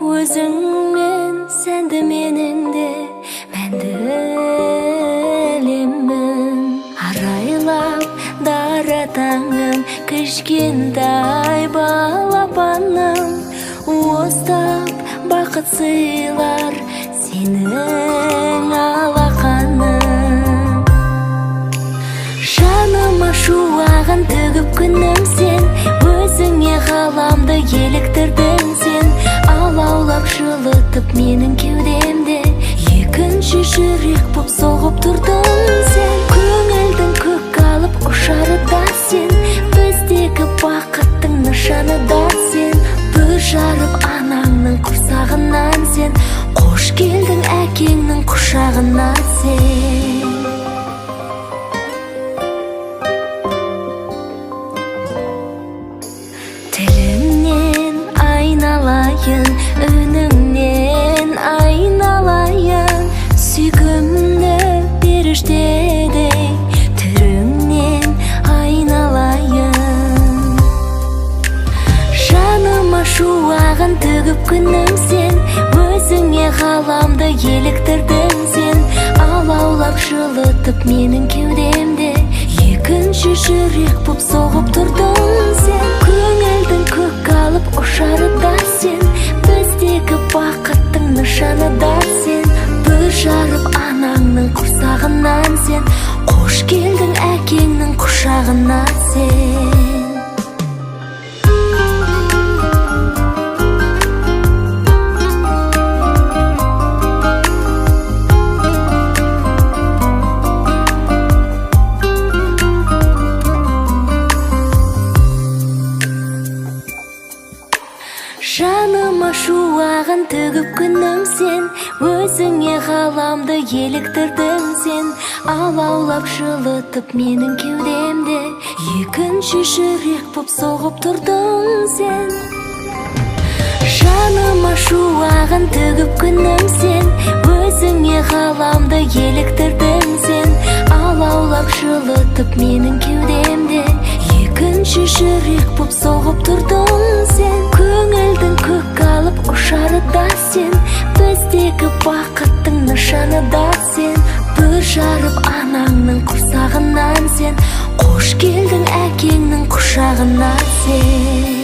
өзіңмен сәнді меніңде мәнді әлемім. Арайлап дара таңым, кішкентай балапаным, уыстап бақыт сыйлар сенің алақаның. Жаныма шуағын төгіп күнім сен, өзіңе ғаламды еліктірдің сен. Алаулап жылытып менің кеудемде, екінші жүрек боп соғып тұрдың сен. Көңілдің көк алып ұшары да сен, біздегі бақыттың нышаны да сен. Бүр жарып анаңның құрсағынан сен, қош келдің әкеңнің құшағына сен. Тіліңнен айналайын, үніңнен айналайын, сүйкімді періштедей түріңнен айналайын. Жаныма шуағын төгіп күнім сен, өзіңе ғаламды еліктірдің сен. Алаулап жылытып менің кеудемде, екінші жүрек боп соғып тұрдың сен. Көңілдің көк алып ұшары да сен, біздегі бақыттың нышаны да сен. Бүр жарып анаңның құрсағынан сен, қош келдің әкеңнің құшағына сен. Жаныма шуағын төгіп күнім сен, өзіңе ғаламды еліктірдің сен. Алаулап жылытып менің кеудемде, екінші жүрек боп соғып тұрдың сен. Жаныма шуағын төгіп күнім сен, өзіңе ғаламды еліктірдің сен. Алаулап жылытып менің кеудемде, екінші жүрек боп соғып тұрдың сен. Көңілдің көк алып ұшары да сен, біздегі бақыттың нышаны да сен. Бүр жарып анаңның құрсағынан сен, қош келдің әкеңнің құшағына сен.